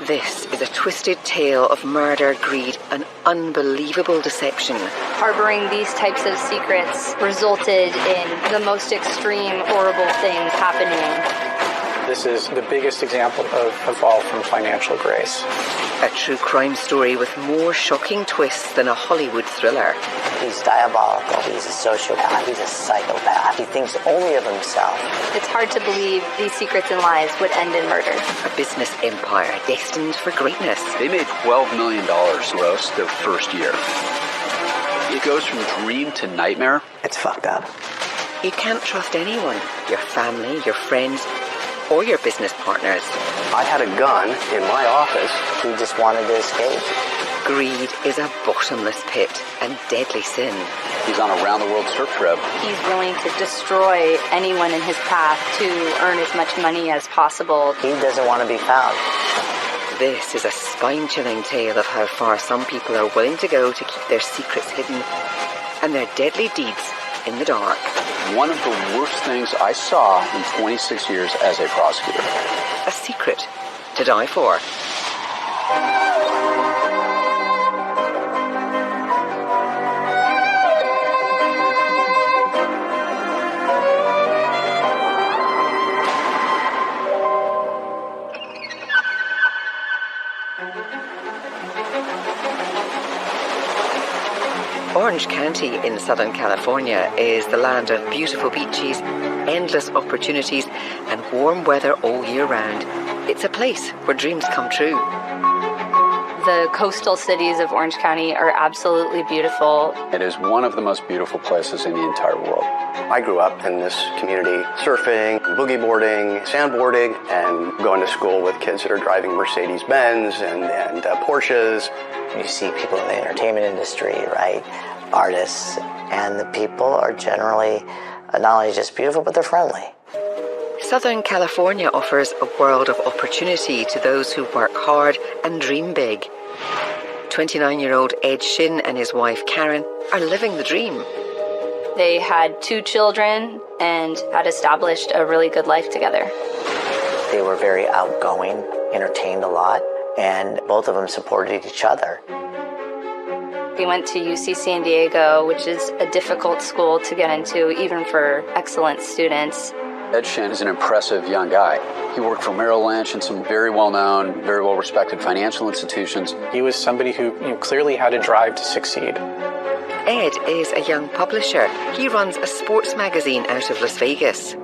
This is a twisted tale of murder, greed, and unbelievable deception. Harboring these types of secrets resulted in the most extreme, horrible things happening. This is the biggest example of a fall from financial grace. A true crime story with more shocking twists than a Hollywood thriller. He's diabolical. He's a sociopath. He's a psychopath. He thinks only of himself. It's hard to believe these secrets and lies would end in murder. A business empire destined for greatness. They made $12 million gross their first year. It goes from dream to nightmare. It's fucked up. You can't trust anyone. Your family, your friends, or your business partners. I had a gun in my office. He just wanted to escape. Greed is a bottomless pit and deadly sin. He's on a round-the-world surf trip. He's willing to destroy anyone in his path to earn as much money as possible. He doesn't want to be found. This is a spine-chilling tale of how far some people are willing to go to keep their secrets hidden and their deadly deeds in the dark. One of the worst things I saw in 26 years as a prosecutor. A secret to die for. Orange County in Southern California is the land of beautiful beaches, endless opportunities, and warm weather all year round. It's a place where dreams come true. The coastal cities of Orange County are absolutely beautiful. It is one of the most beautiful places in the entire world. I grew up in this community surfing, boogie boarding, sandboarding, and going to school with kids that are driving Mercedes-Benz and Porsches. You see people in the entertainment industry, right? Artists, and the people are generally not only just beautiful, but they're friendly. Southern California offers a world of opportunity to those who work hard and dream big. 29-year-old Ed Shin and his wife Karen are living the dream. They had 2 children and had established a really good life together. They were very outgoing, entertained a lot, and both of them supported each other. He went to UC San Diego, which is a difficult school to get into, even for excellent students. Ed Shin is an impressive young guy. He worked for Merrill Lynch and some very well-known, very well-respected financial institutions. He was somebody who clearly had a drive to succeed. Ed is a young publisher. He runs a sports magazine out of Las Vegas.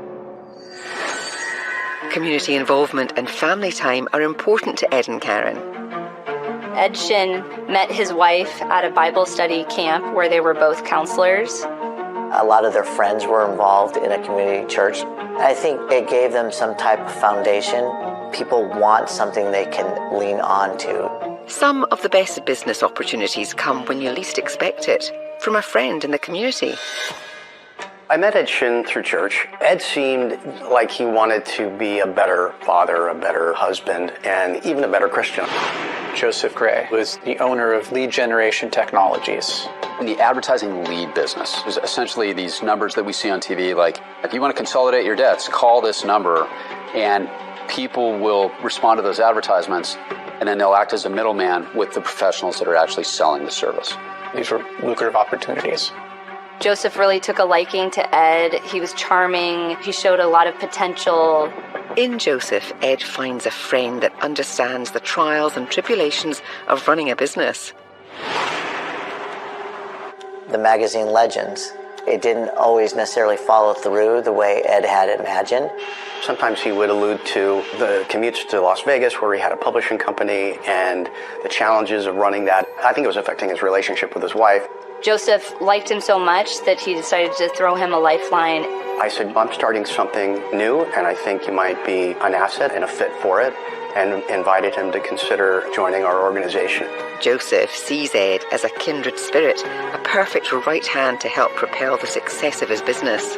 Community involvement and family time are important to Ed and Karen. Ed Shin met his wife at a Bible study camp where they were both counselors. A lot of their friends were involved in a community church. I think it gave them some type of foundation. People want something they can lean on to. Some of the best business opportunities come when you least expect it, from a friend in the community. I met Ed Shin through church. Ed seemed like he wanted to be a better father, a better husband, and even a better Christian. Joseph Gray was the owner of Lead Generation Technologies. In the advertising lead business, there's essentially these numbers that we see on TV, like, if you want to consolidate your debts, call this number, and people will respond to those advertisements, and then they'll act as a middleman with the professionals that are actually selling the service. These were lucrative opportunities. Joseph really took a liking to Ed. He was charming. He showed a lot of potential. In Joseph, Ed finds a friend that understands the trials and tribulations of running a business. The magazine Legends, it didn't always necessarily follow through the way Ed had imagined. Sometimes he would allude to the commutes to Las Vegas where he had a publishing company and the challenges of running that. I think it was affecting his relationship with his wife. Joseph liked him so much that he decided to throw him a lifeline. I said, I'm starting something new, and I think you might be an asset and a fit for it, and invited him to consider joining our organization. Joseph sees Ed as a kindred spirit, a perfect right hand to help propel the success of his business.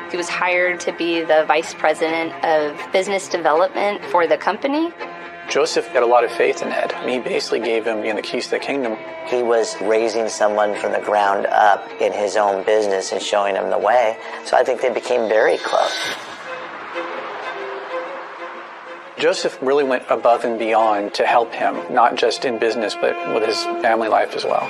He was hired to be the vice president of business development for the company. Joseph had a lot of faith in Ed. He basically gave him the keys to the kingdom. He was raising someone from the ground up in his own business and showing him the way. So I think they became very close. Joseph really went above and beyond to help him, not just in business, but with his family life as well.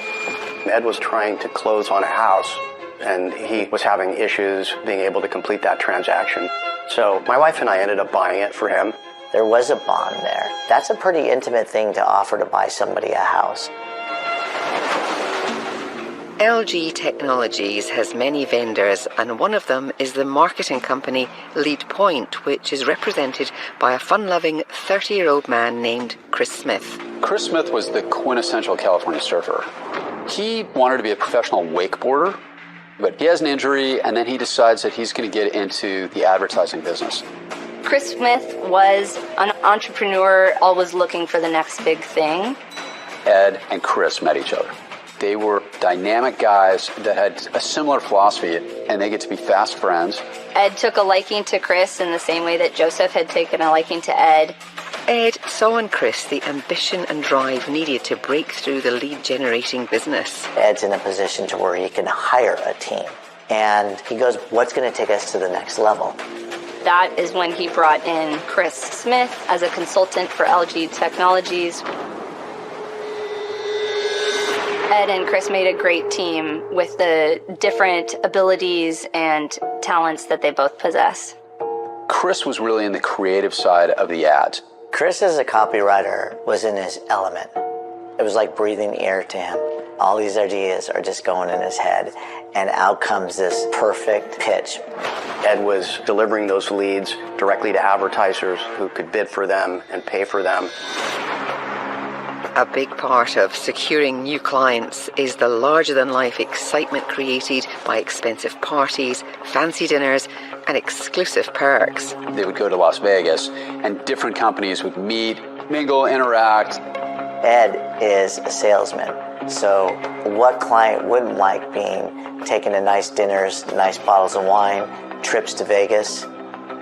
Ed was trying to close on a house, and he was having issues being able to complete that transaction. So my wife and I ended up buying it for him. There was a bond there. That's a pretty intimate thing to offer to buy somebody a house. LG Technologies has many vendors, and one of them is the marketing company Lead Point, which is represented by a fun-loving 30-year-old man named Chris Smith. Chris Smith was the quintessential California surfer. He wanted to be a professional wakeboarder, but he has an injury, and then he decides that he's going to get into the advertising business. Chris Smith was an entrepreneur, always looking for the next big thing. Ed and Chris met each other. They were dynamic guys that had a similar philosophy, and they get to be fast friends. Ed took a liking to Chris in the same way that Joseph had taken a liking to Ed. Ed saw in Chris the ambition and drive needed to break through the lead-generating business. Ed's in a position to where he can hire a team. And he goes, what's going to take us to the next level? That is when he brought in Chris Smith as a consultant for LG Technologies. Ed and Chris made a great team with the different abilities and talents that they both possess. Chris was really in the creative side of the ads. Chris, as a copywriter, was in his element. It was like breathing air to him. All these ideas are just going in his head, and out comes this perfect pitch. Ed was delivering those leads directly to advertisers who could bid for them and pay for them. A big part of securing new clients is the larger-than-life excitement created by expensive parties, fancy dinners, and exclusive perks. They would go to Las Vegas, and different companies would meet, mingle, interact. Ed is a salesman, so what client wouldn't like being taken to nice dinners, nice bottles of wine, trips to Vegas?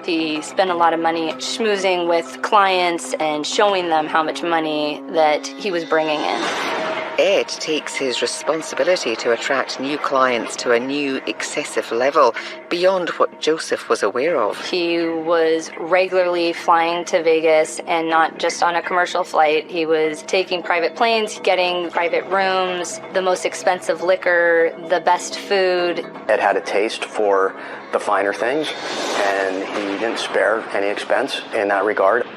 He spent a lot of money schmoozing with clients and showing them how much money that he was bringing in. Ed takes his responsibility to attract new clients to a new excessive level beyond what Joseph was aware of. He was regularly flying to Vegas, and not just on a commercial flight. He was taking private planes, getting private rooms, the most expensive liquor, the best food. Ed had a taste for the finer things, and he didn't spare any expense in that regard.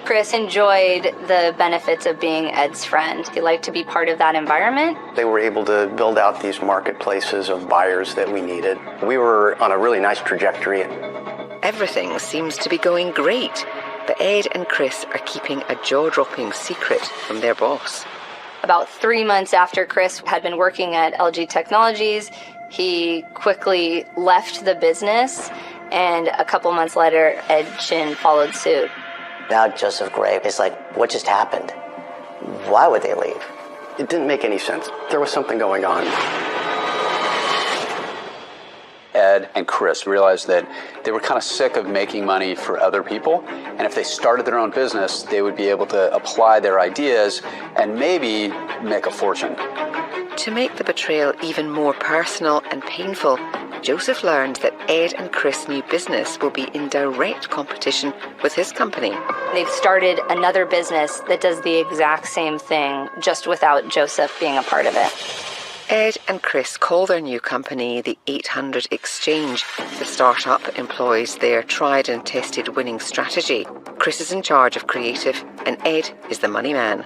Chris enjoyed the benefits of being Ed's friend. He liked to be part of that environment. They were able to build out these marketplaces of buyers that we needed. We were on a really nice trajectory. Everything seems to be going great, but Ed and Chris are keeping a jaw-dropping secret from their boss. About 3 months after Chris had been working at LG Technologies, he quickly left the business, and a couple months later, Ed Shin followed suit. Now Joseph Gray is like, what just happened? Why would they leave? It didn't make any sense. There was something going on. Ed and Chris realized that they were kind of sick of making money for other people, and if they started their own business, they would be able to apply their ideas and maybe make a fortune. To make the betrayal even more personal and painful, Joseph learned that Ed and Chris' new business will be in direct competition with his company. They've started another business that does the exact same thing, just without Joseph being a part of it. Ed and Chris call their new company the 800 Exchange. The startup employs their tried and tested winning strategy. Chris is in charge of creative, and Ed is the money man.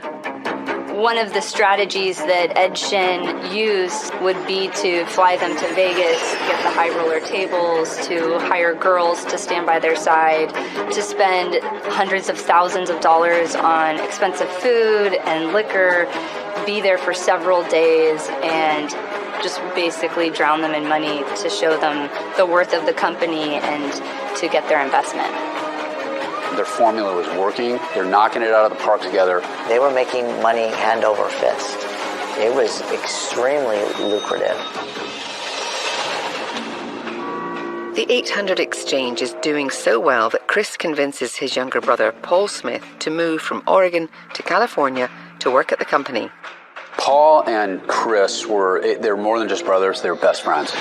One of the strategies that Ed Shin used would be to fly them to Vegas, get the high roller tables, to hire girls to stand by their side, to spend hundreds of thousands of dollars on expensive food and liquor, be there for several days, and just basically drown them in money to show them the worth of the company and to get their investment. Their formula was working. They're knocking it out of the park together. They were making money hand over fist. It was extremely lucrative. The 800 Exchange is doing so well that Chris convinces his younger brother, Paul Smith, to move from Oregon to California to work at the company. Paul and Chris they're more than just brothers, they're best friends.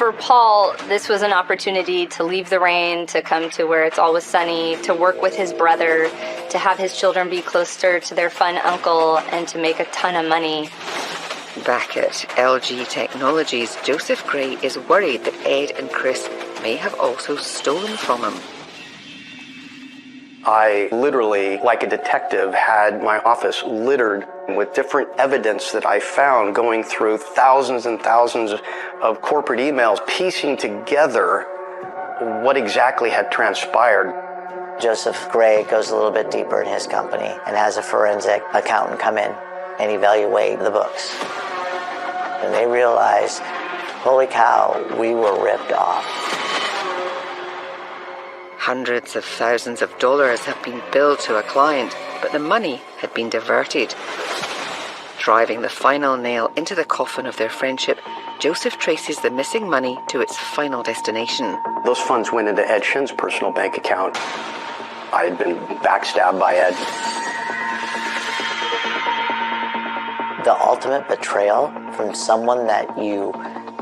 For Paul, this was an opportunity to leave the rain, to come to where it's always sunny, to work with his brother, to have his children be closer to their fun uncle, and to make a ton of money. Back at LG Technologies, Joseph Gray is worried that Ed and Chris may have also stolen from him. I literally, like a detective, had my office littered with different evidence that I found, going through thousands and thousands of corporate emails, piecing together what exactly had transpired. Joseph Gray goes a little bit deeper in his company and has a forensic accountant come in and evaluate the books. And they realize, holy cow, we were ripped off. Hundreds of thousands of dollars have been billed to a client, but the money had been diverted. Driving the final nail into the coffin of their friendship, Joseph traces the missing money to its final destination. Those funds went into Ed Shin's personal bank account. I had been backstabbed by Ed. The ultimate betrayal from someone that you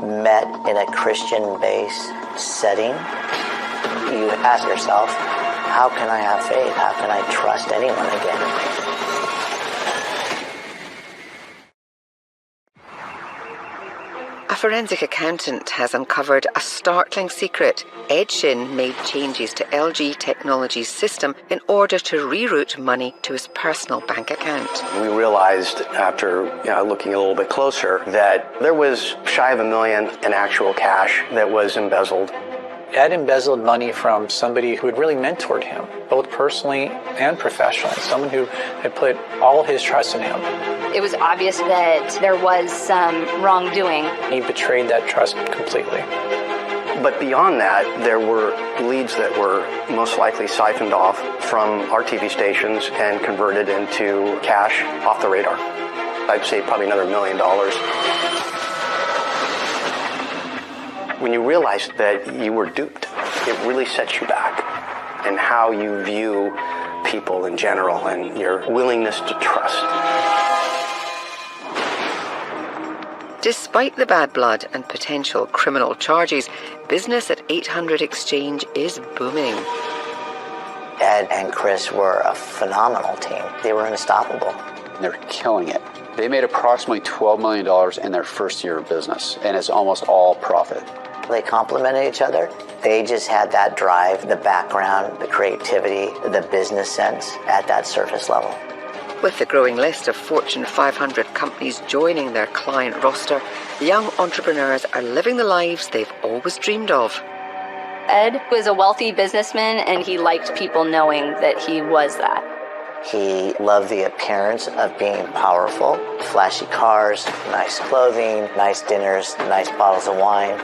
met in a Christian-based setting, you ask yourself, how can I have faith? How can I trust anyone again? A forensic accountant has uncovered a startling secret. Ed Shin made changes to LG Technologies' system in order to reroute money to his personal bank account. We realized after looking a little bit closer that there was shy of $1 million in actual cash that was embezzled. Ed embezzled money from somebody who had really mentored him, both personally and professionally, someone who had put all of his trust in him. It was obvious that there was some wrongdoing. He betrayed that trust completely. But beyond that, there were leads that were most likely siphoned off from our TV stations and converted into cash off the radar. I'd say probably another $1 million. When you realize that you were duped, it really sets you back in how you view people in general and your willingness to trust. Despite the bad blood and potential criminal charges, business at 800 Exchange is booming. Ed and Chris were a phenomenal team. They were unstoppable. They're killing it. They made approximately $12 million in their first year of business, and it's almost all profit. They complemented each other. They just had that drive, the background, the creativity, the business sense at that surface level. With the growing list of Fortune 500 companies joining their client roster, young entrepreneurs are living the lives they've always dreamed of. Ed was a wealthy businessman, and he liked people knowing that he was that. He loved the appearance of being powerful, flashy cars, nice clothing, nice dinners, nice bottles of wine.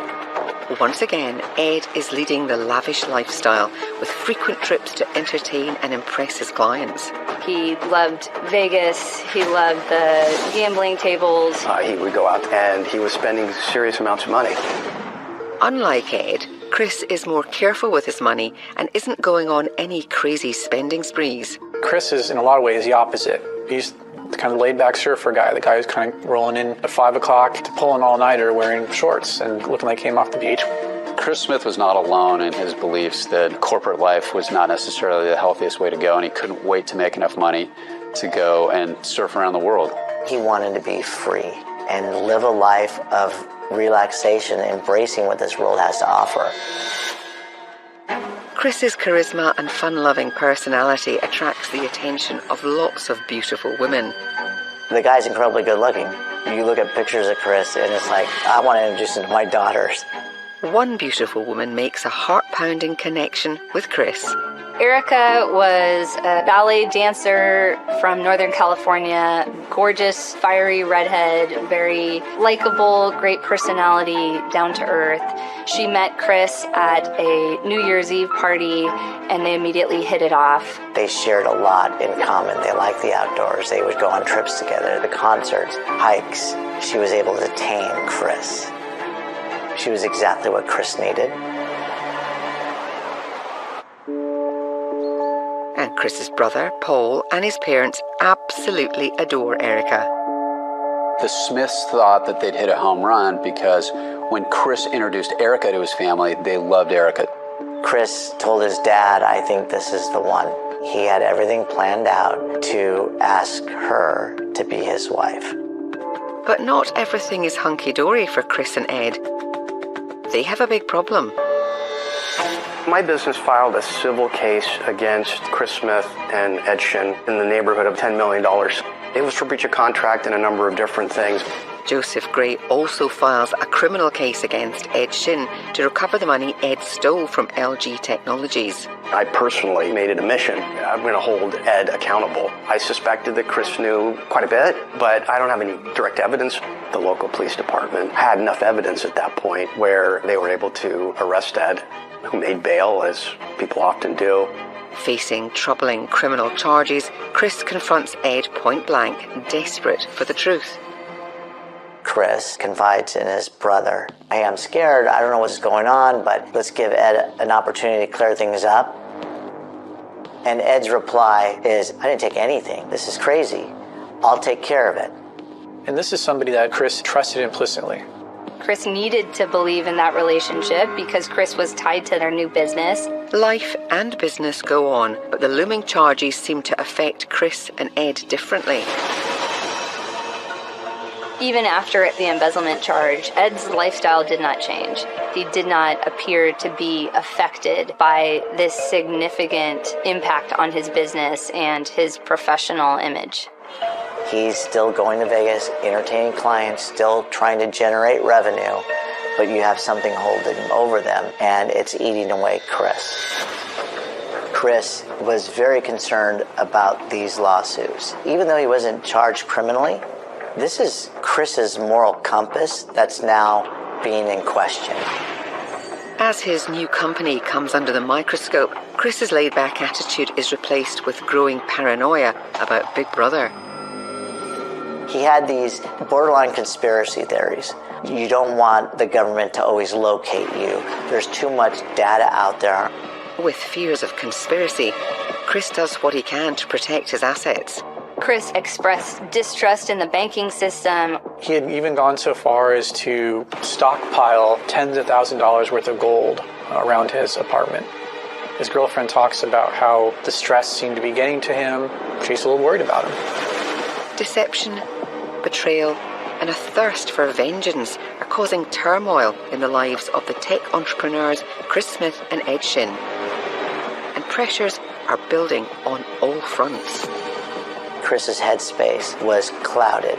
Once again, Ed is leading the lavish lifestyle with frequent trips to entertain and impress his clients. He loved Vegas. He loved the gambling tables. He would go out and he was spending serious amounts of money. Unlike Ed, Chris is more careful with his money and isn't going on any crazy spending sprees. Chris is, in a lot of ways, the opposite. He's the kind of laid-back surfer guy, the guy who's kind of rolling in at 5 o'clock to pull an all-nighter wearing shorts and looking like he came off the beach. Chris Smith was not alone in his beliefs that corporate life was not necessarily the healthiest way to go, and he couldn't wait to make enough money to go and surf around the world. He wanted to be free and live a life of relaxation, embracing what this world has to offer. Chris's charisma and fun-loving personality attracts the attention of lots of beautiful women. The guy's incredibly good looking. You look at pictures of Chris and it's like, I want to introduce him to my daughters. One beautiful woman makes a heart-pounding connection with Chris. Erica was a ballet dancer from Northern California, gorgeous, fiery redhead, very likable, great personality, down to earth. She met Chris at a New Year's Eve party and they immediately hit it off. They shared a lot in common. They liked the outdoors. They would go on trips together, the concerts, hikes. She was able to tame Chris. She was exactly what Chris needed. And Chris's brother, Paul, and his parents absolutely adore Erica. The Smiths thought that they'd hit a home run because when Chris introduced Erica to his family, they loved Erica. Chris told his dad, I think this is the one. He had everything planned out to ask her to be his wife. But not everything is hunky-dory for Chris and Ed. They have a big problem. My business filed a civil case against Chris Smith and Ed Shin in the neighborhood of $10 million. It was for breach of contract and a number of different things. Joseph Gray also files a criminal case against Ed Shin to recover the money Ed stole from LG Technologies. I personally made it a mission. I'm going to hold Ed accountable. I suspected that Chris knew quite a bit, but I don't have any direct evidence. The local police department had enough evidence at that point where they were able to arrest Ed, who made bail, as people often do. Facing troubling criminal charges, Chris confronts Ed point blank, desperate for the truth. Chris confides in his brother. Hey, I'm scared. I don't know what's going on, but let's give Ed an opportunity to clear things up. And Ed's reply is, I didn't take anything. This is crazy. I'll take care of it. And this is somebody that Chris trusted implicitly. Chris needed to believe in that relationship because Chris was tied to their new business. Life and business go on, but the looming charges seem to affect Chris and Ed differently. Even after the embezzlement charge, Ed's lifestyle did not change. He did not appear to be affected by this significant impact on his business and his professional image. He's still going to Vegas, entertaining clients, still trying to generate revenue, but you have something holding over them, and it's eating away Chris. Chris was very concerned about these lawsuits. Even though he wasn't charged criminally, this is Chris's moral compass that's now being in question. As his new company comes under the microscope, Chris's laid-back attitude is replaced with growing paranoia about Big Brother. He had these borderline conspiracy theories. You don't want the government to always locate you. There's too much data out there. With fears of conspiracy, Chris does what he can to protect his assets. Chris expressed distrust in the banking system. He had even gone so far as to stockpile tens of thousands of dollars worth of gold around his apartment. His girlfriend talks about how the stress seemed to be getting to him. She's a little worried about him. Deception, betrayal, and a thirst for vengeance are causing turmoil in the lives of the tech entrepreneurs Chris Smith and Ed Shin. And pressures are building on all fronts. Chris's headspace was clouded,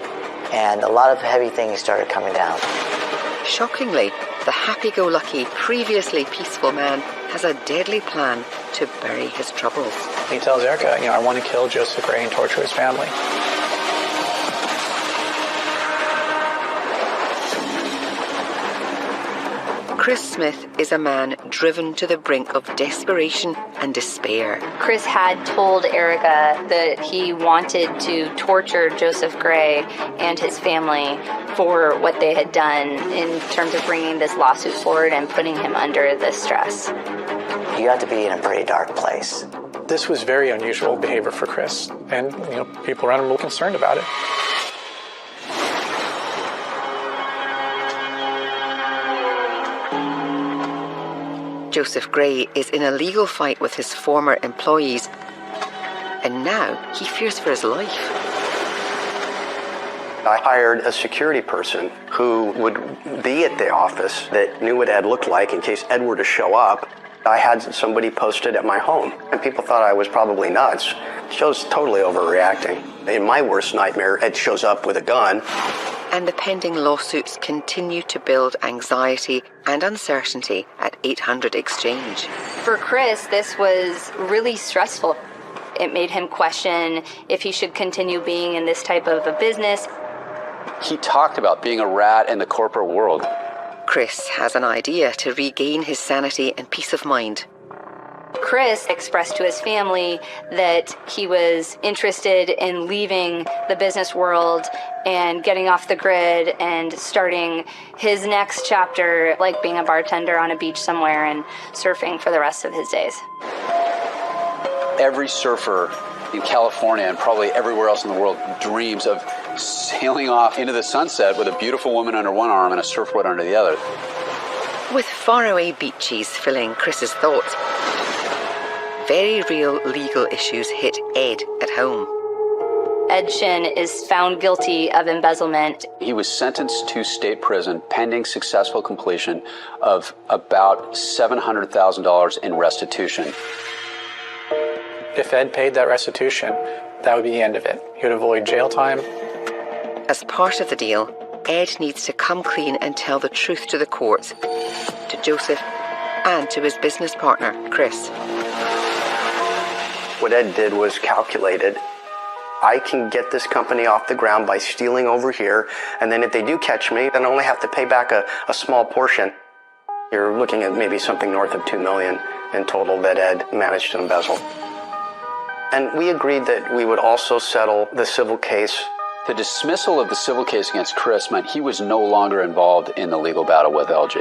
and a lot of heavy things started coming down. Shockingly, the happy-go-lucky, previously peaceful man has a deadly plan to bury his troubles. He tells Erica, I want to kill Joseph Gray and torture his family. Chris Smith is a man driven to the brink of desperation and despair. Chris had told Erica that he wanted to torture Joseph Gray and his family for what they had done in terms of bringing this lawsuit forward and putting him under this stress. You have to be in a pretty dark place. This was very unusual behavior for Chris, and people around him were concerned about it. Joseph Gray is in a legal fight with his former employees, and now he fears for his life. I hired a security person who would be at the office that knew what Ed looked like in case Ed were to show up. I had somebody posted at my home, and people thought I was probably nuts. Joe's totally overreacting. In my worst nightmare, Ed shows up with a gun. And the pending lawsuits continue to build anxiety and uncertainty at 800 Exchange. For Chris, this was really stressful. It made him question if he should continue being in this type of a business. He talked about being a rat in the corporate world. Chris has an idea to regain his sanity and peace of mind. Chris expressed to his family that he was interested in leaving the business world and getting off the grid and starting his next chapter, like being a bartender on a beach somewhere and surfing for the rest of his days. Every surfer in California and probably everywhere else in the world dreams of sailing off into the sunset with a beautiful woman under one arm and a surfboard under the other. With faraway beaches filling Chris's thoughts, very real legal issues hit Ed at home. Ed Shin is found guilty of embezzlement. He was sentenced to state prison pending successful completion of about $700,000 in restitution. If Ed paid that restitution, that would be the end of it. He would avoid jail time. As part of the deal, Ed needs to come clean and tell the truth to the courts, to Joseph, and to his business partner, Chris. What Ed did was calculated. I can get this company off the ground by stealing over here, and then if they do catch me, then I only have to pay back a small portion. You're looking at maybe something north of $2 million in total that Ed managed to embezzle. And we agreed that we would also settle the civil case. The dismissal of the civil case against Chris meant he was no longer involved in the legal battle with LG.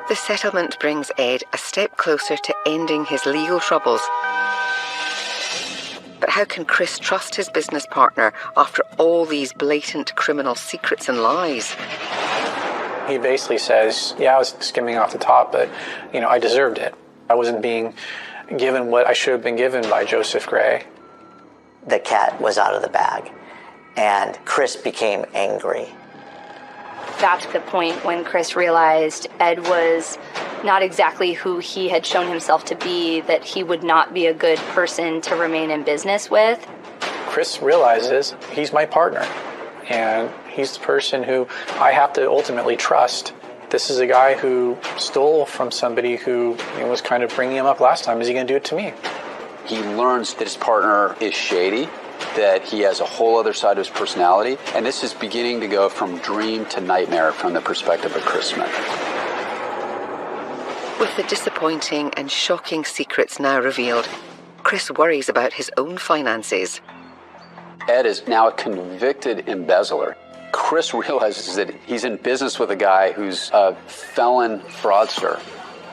The settlement brings Ed a step closer to ending his legal troubles. But how can Chris trust his business partner after all these blatant criminal secrets and lies? He basically says, yeah, I was skimming off the top, but, I deserved it. I wasn't being given what I should have been given by Joseph Gray. The cat was out of the bag, and Chris became angry. That's the point when Chris realized Ed was not exactly who he had shown himself to be, that he would not be a good person to remain in business with. Chris realizes he's my partner, and he's the person who I have to ultimately trust. This is a guy who stole from somebody who was kind of bringing him up last time. Is he going to do it to me? He learns that his partner is shady, that he has a whole other side of his personality, and this is beginning to go from dream to nightmare from the perspective of Chris Smith. With the disappointing and shocking secrets now revealed, Chris worries about his own finances. Ed is now a convicted embezzler. Chris realizes that he's in business with a guy who's a felon fraudster.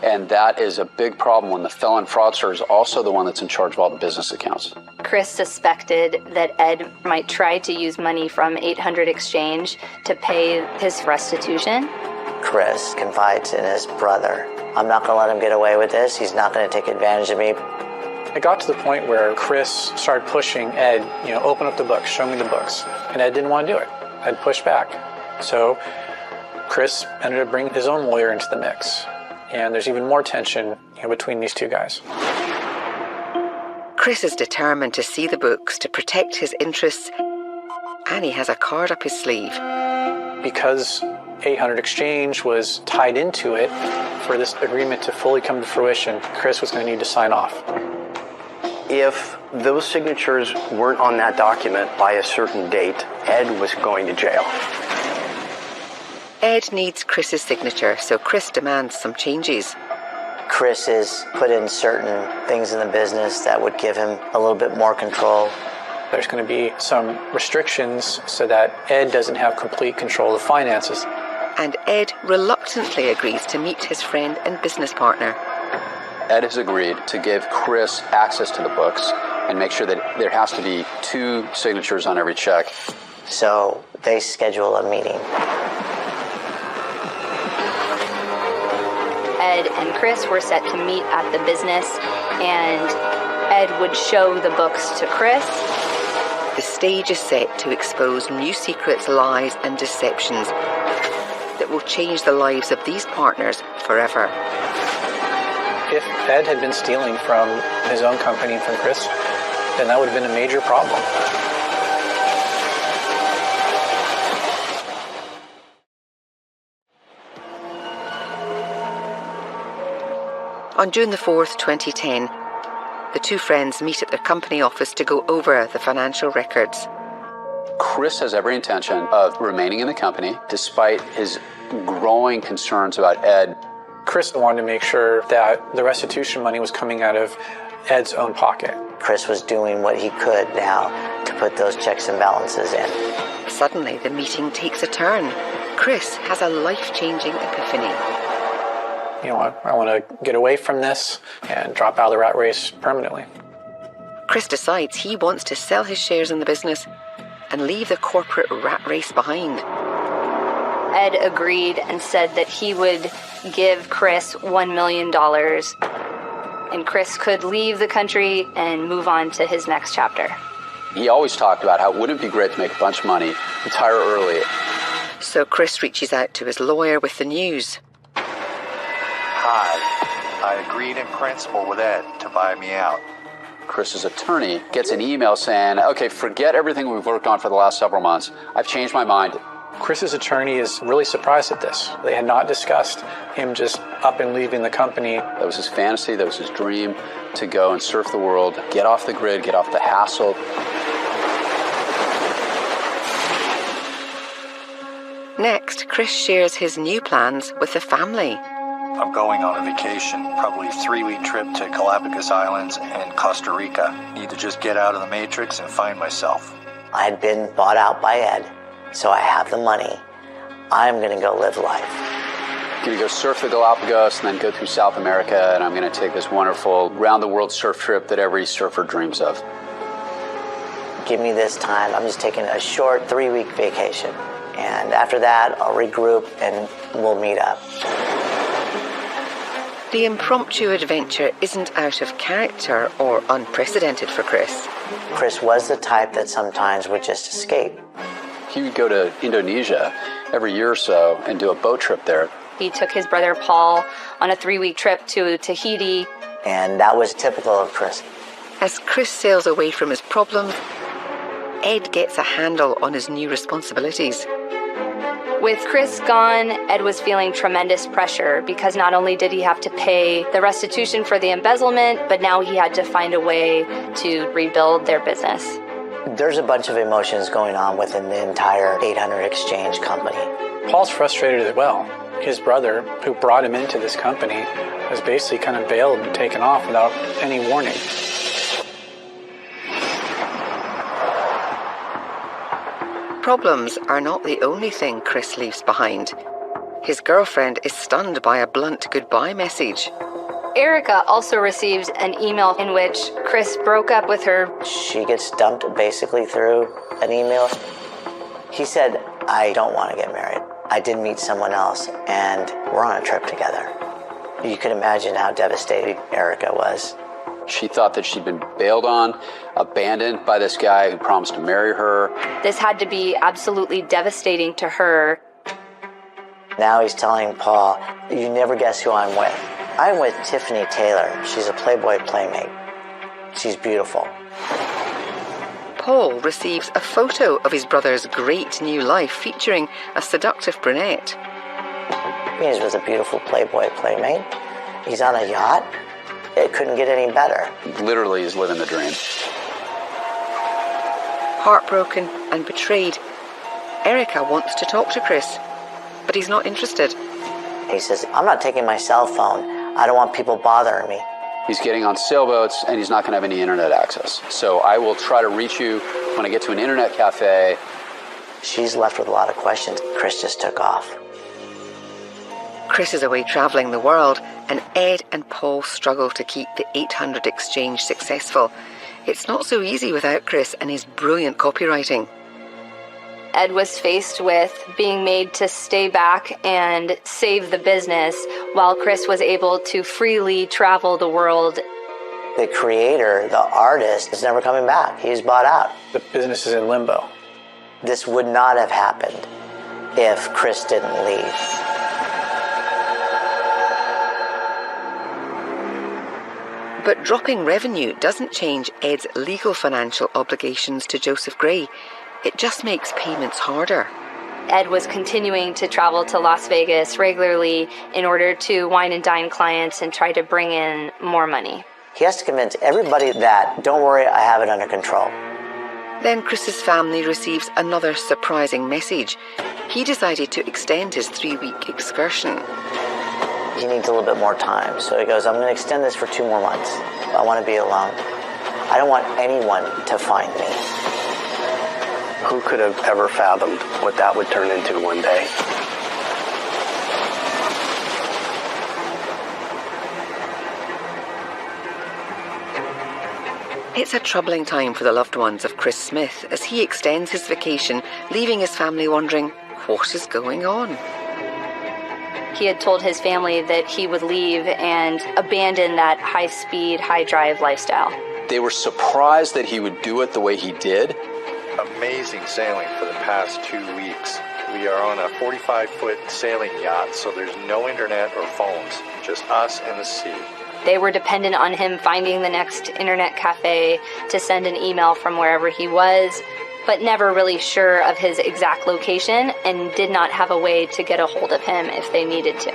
And that is a big problem when the felon fraudster is also the one that's in charge of all the business accounts. Chris suspected that Ed might try to use money from 800 Exchange to pay his restitution. Chris confides in his brother. I'm not going to let him get away with this. He's not going to take advantage of me. It got to the point where Chris started pushing Ed, open up the books, show me the books. And Ed didn't want to do it. Ed pushed back. So Chris ended up bringing his own lawyer into the mix. And there's even more tension between these two guys. Chris is determined to see the books to protect his interests, and he has a card up his sleeve. Because 800 Exchange was tied into it, for this agreement to fully come to fruition, Chris was going to need to sign off. If those signatures weren't on that document by a certain date, Ed was going to jail. Ed needs Chris's signature, so Chris demands some changes. Chris has put in certain things in the business that would give him a little bit more control. There's going to be some restrictions so that Ed doesn't have complete control of finances. And Ed reluctantly agrees to meet his friend and business partner. Ed has agreed to give Chris access to the books and make sure that there has to be 2 signatures on every check. So they schedule a meeting. Ed and Chris were set to meet at the business, and Ed would show the books to Chris. The stage is set to expose new secrets, lies, and deceptions that will change the lives of these partners forever. If Ed had been stealing from his own company and from Chris, then that would have been a major problem. On June the 4th, 2010, the two friends meet at their company office to go over the financial records. Chris has every intention of remaining in the company despite his growing concerns about Ed. Chris wanted to make sure that the restitution money was coming out of Ed's own pocket. Chris was doing what he could now to put those checks and balances in. Suddenly, the meeting takes a turn. Chris has a life-changing epiphany. I want to get away from this and drop out of the rat race permanently. Chris decides he wants to sell his shares in the business and leave the corporate rat race behind. Ed agreed and said that he would give Chris $1 million, and Chris could leave the country and move on to his next chapter. He always talked about how wouldn't it be great to make a bunch of money, retire early. So Chris reaches out to his lawyer with the news. Hi, I agreed in principle with Ed to buy me out. Chris's attorney gets an email saying, okay, forget everything we've worked on for the last several months. I've changed my mind. Chris's attorney is really surprised at this. They had not discussed him just up and leaving the company. That was his fantasy, that was his dream, to go and surf the world, get off the grid, get off the hassle. Next, Chris shares his new plans with the family. I'm going on a vacation, probably a 3-week trip to Galapagos Islands and Costa Rica. Need to just get out of the matrix and find myself. I had been bought out by Ed, so I have the money. I'm going to go live life. I'm going to go surf the Galapagos and then go through South America, and I'm going to take this wonderful round-the-world surf trip that every surfer dreams of. Give me this time. I'm just taking a short 3-week vacation. And after that, I'll regroup and we'll meet up. The impromptu adventure isn't out of character or unprecedented for Chris. Chris was the type that sometimes would just escape. He would go to Indonesia every year or so and do a boat trip there. He took his brother Paul on a 3-week trip to Tahiti. And that was typical of Chris. As Chris sails away from his problems, Ed gets a handle on his new responsibilities. With Chris gone, Ed was feeling tremendous pressure because not only did he have to pay the restitution for the embezzlement, but now he had to find a way to rebuild their business. There's a bunch of emotions going on within the entire 800 Exchange company. Paul's frustrated as well. His brother, who brought him into this company, has basically kind of bailed and taken off without any warning. Problems are not the only thing Chris leaves behind. His girlfriend is stunned by a blunt goodbye message. Erica also received an email in which Chris broke up with her. She gets dumped basically through an email. He said, I don't want to get married. I did meet someone else, and we're on a trip together. You can imagine how devastated Erica was. She thought that she'd been bailed on, abandoned by this guy who promised to marry her. This had to be absolutely devastating to her. Now he's telling Paul, you never guess who I'm with. I'm with Tiffany Taylor. She's a Playboy playmate. She's beautiful. Paul receives a photo of his brother's great new life featuring a seductive brunette. He's with a beautiful Playboy playmate. He's on a yacht. It couldn't get any better. Literally is living the dream. Heartbroken and betrayed, Erica wants to talk to Chris, but he's not interested. He says, I'm not taking my cell phone. I don't want people bothering me. He's getting on sailboats, and he's not going to have any internet access. So I will try to reach you when I get to an internet cafe. She's left with a lot of questions. Chris just took off. Chris is away travelling the world, and Ed and Paul struggle to keep the 800 Exchange successful. It's not so easy without Chris and his brilliant copywriting. Ed was faced with being made to stay back and save the business while Chris was able to freely travel the world. The creator, the artist, is never coming back. He's bought out. The business is in limbo. This would not have happened if Chris didn't leave. But dropping revenue doesn't change Ed's legal financial obligations to Joseph Gray. It just makes payments harder. Ed was continuing to travel to Las Vegas regularly in order to wine and dine clients and try to bring in more money. He has to convince everybody that, don't worry, I have it under control. Then Chris's family receives another surprising message. He decided to extend his 3-week excursion. He needs a little bit more time, so he goes, I'm going to extend this for 2 more months. I want to be alone. I don't want anyone to find me. Who could have ever fathomed what that would turn into one day? It's a troubling time for the loved ones of Chris Smith as he extends his vacation, leaving his family wondering what is going on. He had told his family that he would leave and abandon that high-speed, high-drive lifestyle. They were surprised that he would do it the way he did. Amazing sailing for the past 2 weeks. We are on a 45-foot sailing yacht, so there's no internet or phones, just us and the sea. They were dependent on him finding the next internet cafe to send an email from wherever he was, but never really sure of his exact location and did not have a way to get a hold of him if they needed to.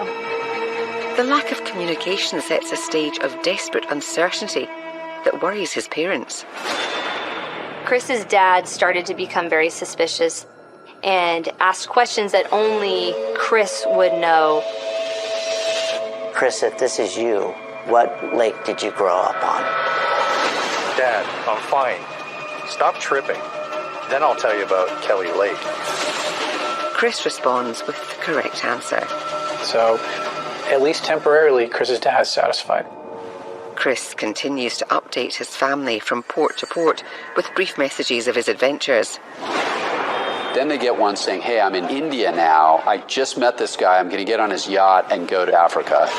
The lack of communication sets a stage of desperate uncertainty that worries his parents. Chris's dad started to become very suspicious and asked questions that only Chris would know. Chris, if this is you, what lake did you grow up on? Dad, I'm fine. Stop tripping. Then I'll tell you about Kelly Lake. Chris responds with the correct answer. So, at least temporarily, Chris's dad is satisfied. Chris continues to update his family from port to port with brief messages of his adventures. Then they get one saying, hey, I'm in India now. I just met this guy. I'm going to get on his yacht and go to Africa.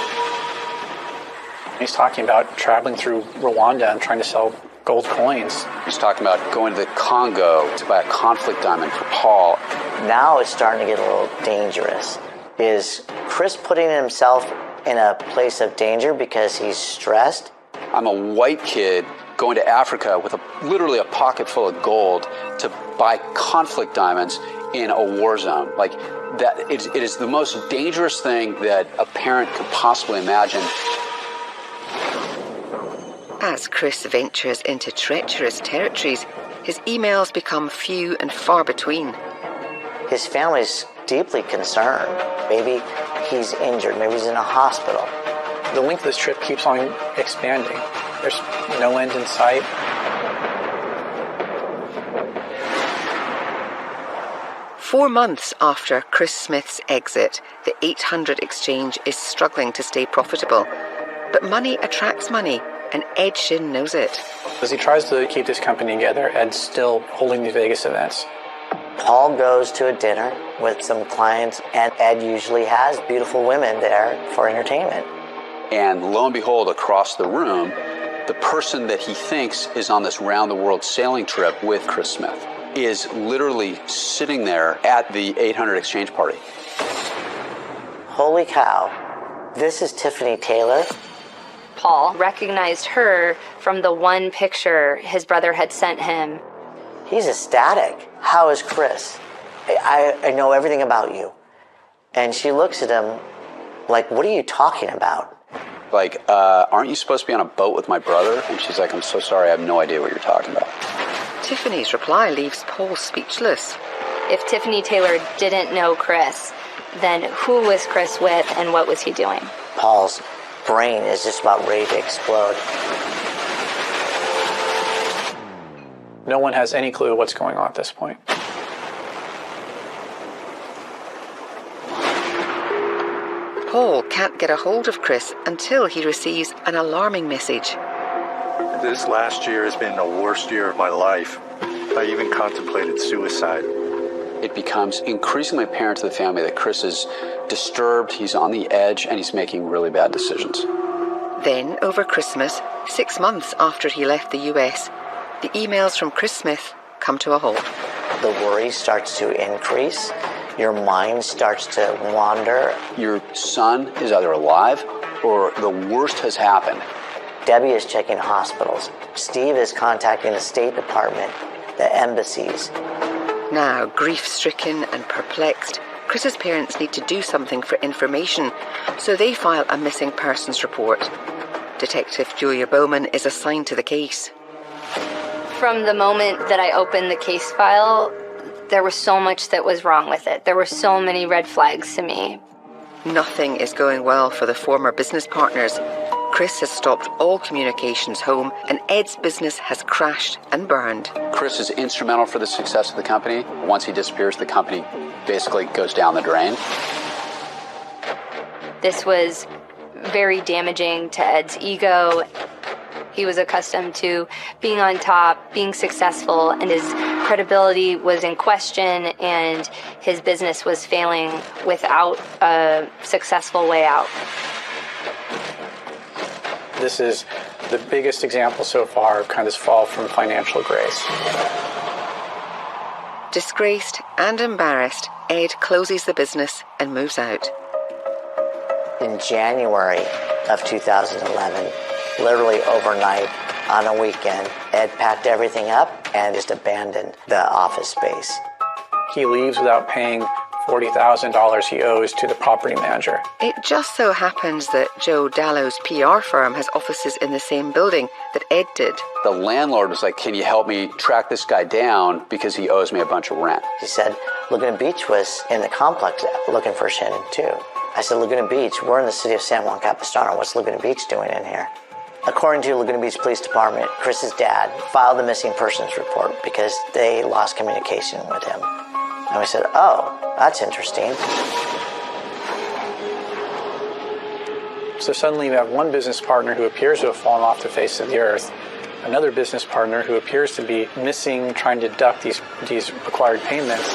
He's talking about traveling through Rwanda and trying to sell gold coins. He's talking about going to the Congo to buy a conflict diamond for Paul. Now it's starting to get a little dangerous. Is Chris putting himself in a place of danger because he's stressed? I'm a white kid going to Africa with literally a pocket full of gold to buy conflict diamonds in a war zone. Like that, it is the most dangerous thing that a parent could possibly imagine. As Chris ventures into treacherous territories, his emails become few and far between. His family's deeply concerned. Maybe he's injured. Maybe he's in a hospital. The length of this trip keeps on expanding. There's no end in sight. "4 months after Chris Smith's exit, the 800 exchange is struggling to stay profitable. But money attracts money, and Ed Shin knows it. As he tries to keep this company together, Ed's still holding these Vegas events. Paul goes to a dinner with some clients, and Ed usually has beautiful women there for entertainment. And lo and behold, across the room, the person that he thinks is on this round-the-world sailing trip with Chris Smith is literally sitting there at the 800 exchange party. Holy cow. This is Tiffany Taylor. Paul recognized her from the one picture his brother had sent him. He's ecstatic. How is Chris? I know everything about you. And she looks at him like, what are you talking about? Like, aren't you supposed to be on a boat with my brother? And she's like, I'm so sorry, I have no idea what you're talking about. Tiffany's reply leaves Paul speechless. If Tiffany Taylor didn't know Chris, then who was Chris with and what was he doing? Paul's brain is just about ready to explode. No one has any clue what's going on at this point. Paul can't get a hold of Chris until he receives an alarming message. This last year has been the worst year of my life. I even contemplated suicide. It becomes increasingly apparent to the family that Chris is disturbed, he's on the edge, and he's making really bad decisions. Then, over Christmas, 6 months after he left the US, the emails from Chris Smith come to a halt. The worry starts to increase. Your mind starts to wander. Your son is either alive or the worst has happened. Debbie is checking hospitals. Steve is contacting the State Department, the embassies. Now, grief-stricken and perplexed, Chris's parents need to do something for information, so they file a missing persons report. Detective Julia Bowman is assigned to the case. From the moment that I opened the case file, there was so much that was wrong with it. There were so many red flags to me. Nothing is going well for the former business partners. Chris has stopped all communications home, and Ed's business has crashed and burned. Chris is instrumental for the success of the company. Once he disappears, the company basically goes down the drain. This was very damaging to Ed's ego. He was accustomed to being on top, being successful, and his credibility was in question, and his business was failing without a successful way out. This is the biggest example so far of kind of this fall from financial grace. Disgraced and embarrassed, Ed closes the business and moves out. In January of 2011, literally overnight, on a weekend, Ed packed everything up and just abandoned the office space. He leaves without paying $40,000 he owes to the property manager. It just so happens that Joe Dallow's PR firm has offices in the same building that Ed did. The landlord was like, can you help me track this guy down because he owes me a bunch of rent? He said, Laguna Beach was in the complex looking for Shannon too. I said, Laguna Beach, we're in the city of San Juan Capistrano. What's Laguna Beach doing in here? According to Laguna Beach Police Department, Chris's dad filed the missing persons report because they lost communication with him. And we said, oh, that's interesting. So suddenly you have one business partner who appears to have fallen off the face of the earth, another business partner who appears to be missing, trying to deduct these required payments.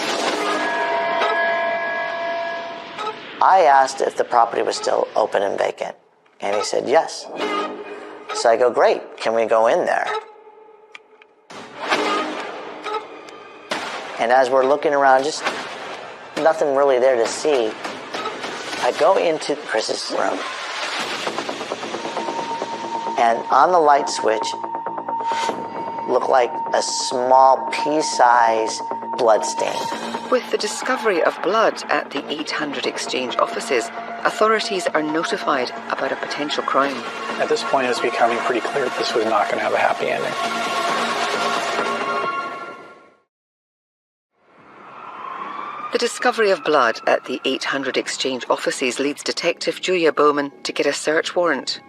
I asked if the property was still open and vacant, and he said yes. So I go, great, can we go in there? And as we're looking around, just nothing really there to see, I go into Chris's room. And on the light switch looked like a small pea-sized blood stain. With the discovery of blood at the 800 Exchange offices, authorities are notified about a potential crime. At this point, it was becoming pretty clear that this was not going to have a happy ending. The discovery of blood at the 800 Exchange offices leads Detective Julia Bowman to get a search warrant.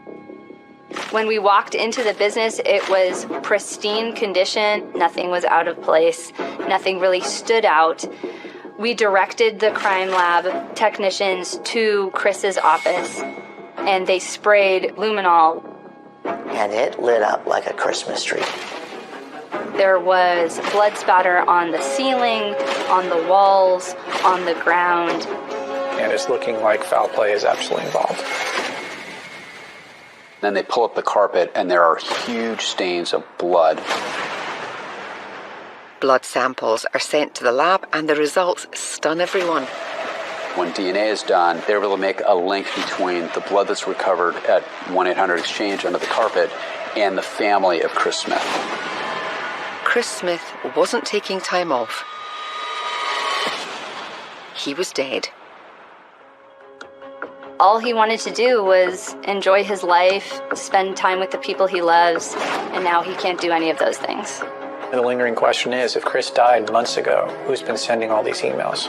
When we walked into the business, it was pristine condition. Nothing was out of place. Nothing really stood out. We directed the crime lab technicians to Chris's office, and they sprayed luminol. And it lit up like a Christmas tree. There was blood spatter on the ceiling, on the walls, on the ground. And it's looking like foul play is absolutely involved. Then they pull up the carpet, and there are huge stains of blood. Blood samples are sent to the lab, and the results stun everyone. When DNA is done, they're able to make a link between the blood that's recovered at 1-800-EXCHANGE under the carpet and the family of Chris Smith. Chris Smith wasn't taking time off. He was dead. All he wanted to do was enjoy his life, spend time with the people he loves, and now he can't do any of those things. And the lingering question is, if Chris died months ago, who's been sending all these emails?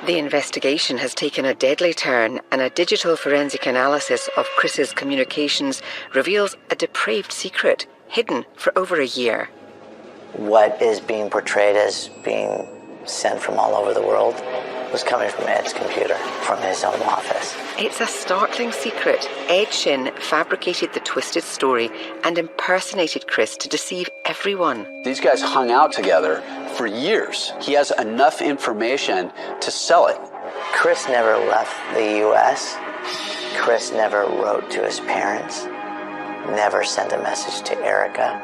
The investigation has taken a deadly turn, and a digital forensic analysis of Chris's communications reveals a depraved secret hidden for over a year. What is being portrayed as being sent from all over the world was coming from Ed's computer, from his own office. It's a startling secret. Ed Shin fabricated the twisted story and impersonated Chris to deceive everyone. These guys hung out together for years. He has enough information to sell it. Chris never left the U.S. Chris never wrote to his parents, never sent a message to Erica.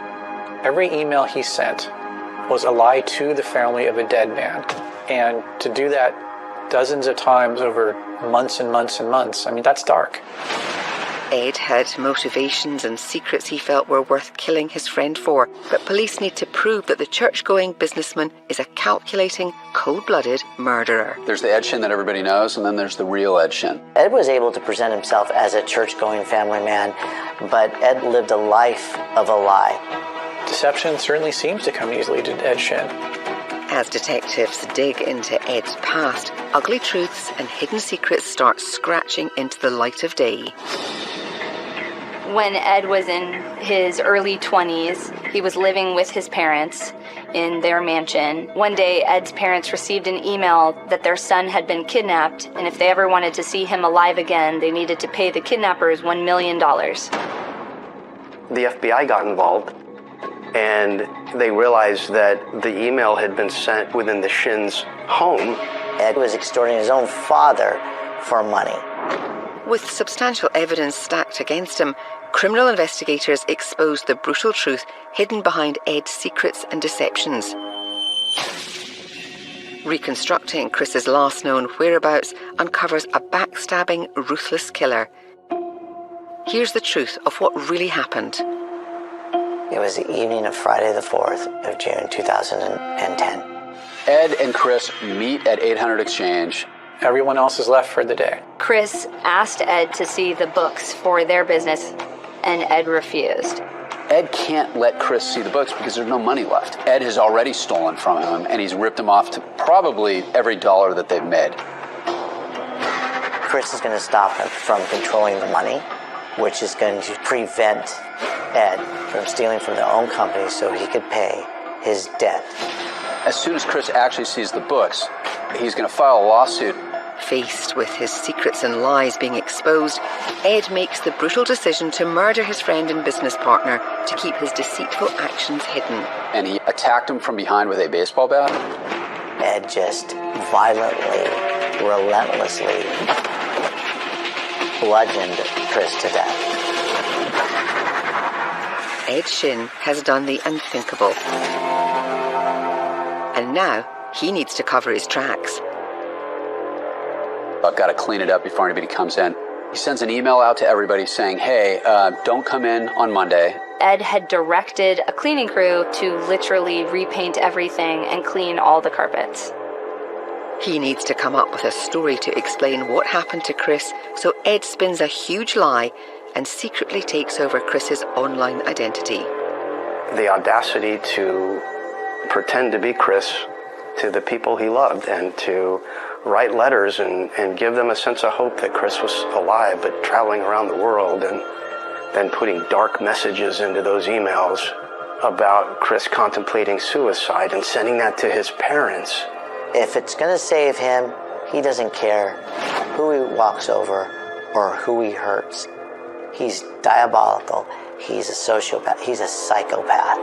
Every email he sent was a lie to the family of a dead man. And to do that dozens of times over months and months and months, I mean, that's dark. Ed had motivations and secrets he felt were worth killing his friend for, but police need to prove that the church-going businessman is a calculating, cold-blooded murderer. There's the Ed Shin that everybody knows, and then there's the real Ed Shin. Ed was able to present himself as a church-going family man, but Ed lived a life of a lie. Deception certainly seems to come easily to Ed Shin. As detectives dig into Ed's past, ugly truths and hidden secrets start scratching into the light of day. When Ed was in his early 20s, he was living with his parents in their mansion. One day, Ed's parents received an email that their son had been kidnapped, and if they ever wanted to see him alive again, they needed to pay the kidnappers $1 million. the FBI got involved, and they realized that the email had been sent within the Shin's home. Ed was extorting his own father for money. With substantial evidence stacked against him, criminal investigators exposed the brutal truth hidden behind Ed's secrets and deceptions. Reconstructing Chris's last known whereabouts uncovers a backstabbing, ruthless killer. Here's the truth of what really happened. It was the evening of Friday the 4th of June 2010. Ed and Chris meet at 800 Exchange. Everyone else is left for the day. Chris asked Ed to see the books for their business, and Ed refused. Ed can't let Chris see the books because there's no money left. Ed has already stolen from him, and he's ripped him off to probably every dollar that they've made. Chris is going to stop him from controlling the money, which is going to prevent Ed from stealing from their own company so he could pay his debt. As soon as Chris actually sees the books, he's going to file a lawsuit. Faced with his secrets and lies being exposed, Ed makes the brutal decision to murder his friend and business partner to keep his deceitful actions hidden. And he attacked him from behind with a baseball bat. Ed just violently, relentlessly bludgeoned Chris to death. Ed Shin has done the unthinkable. And now he needs to cover his tracks. I've got to clean it up before anybody comes in. He sends an email out to everybody saying, hey, don't come in on Monday. Ed had directed a cleaning crew to literally repaint everything and clean all the carpets. He needs to come up with a story to explain what happened to Chris, so Ed spins a huge lie and secretly takes over Chris's online identity. The audacity to pretend to be Chris to the people he loved and to write letters and give them a sense of hope that Chris was alive but traveling around the world, and then putting dark messages into those emails about Chris contemplating suicide and sending that to his parents. If it's going to save him, he doesn't care who he walks over or who he hurts. He's diabolical. He's a sociopath. He's a psychopath.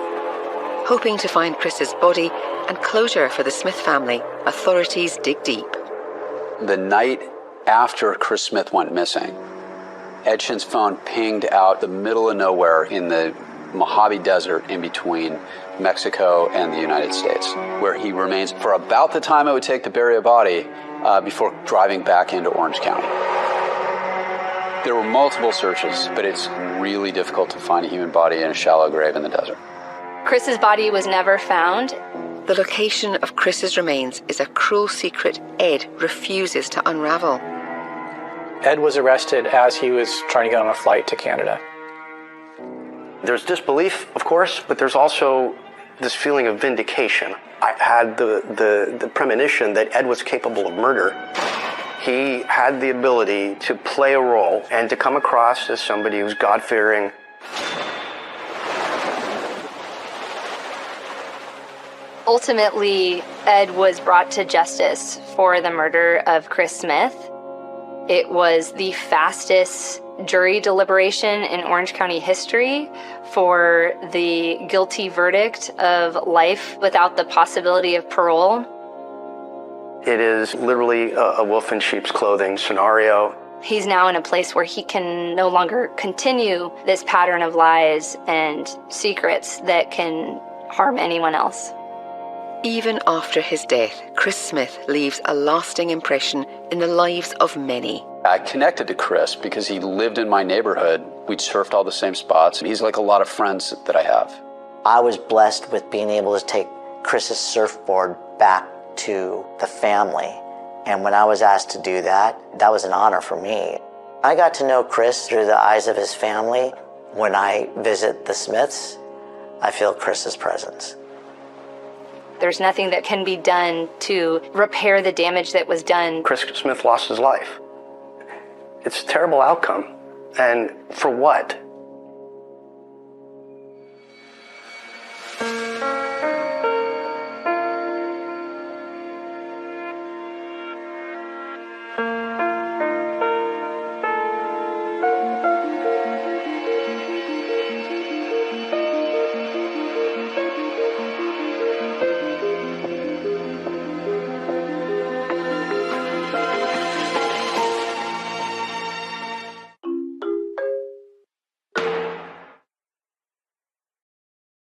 Hoping to find Chris's body and closure for the Smith family, authorities dig deep. The night after Chris Smith went missing, Ed Shin's phone pinged out the middle of nowhere in the Mojave Desert in between Mexico and the United States, where he remains for about the time it would take to bury a body before driving back into Orange County. There were multiple searches, but it's really difficult to find a human body in a shallow grave in the desert. Chris's body was never found. The location of Chris's remains is a cruel secret Ed refuses to unravel. Ed was arrested as he was trying to get on a flight to Canada. There's disbelief, of course, but there's also this feeling of vindication. I had the premonition that Ed was capable of murder. He had the ability to play a role and to come across as somebody who's God-fearing. Ultimately, Ed was brought to justice for the murder of Chris Smith. It was the fastest jury deliberation in Orange County history for the guilty verdict of life without the possibility of parole. It is literally a wolf in sheep's clothing scenario. He's now in a place where he can no longer continue this pattern of lies and secrets that can harm anyone else. Even after his death, Chris Smith leaves a lasting impression in the lives of many. I connected to Chris because he lived in my neighborhood. We'd surfed all the same spots. He's like a lot of friends that I have. I was blessed with being able to take Chris's surfboard back to the family. And when I was asked to do that, that was an honor for me. I got to know Chris through the eyes of his family. When I visit the Smiths, I feel Chris's presence. There's nothing that can be done to repair the damage that was done. Chris Smith lost his life. It's a terrible outcome. And for what?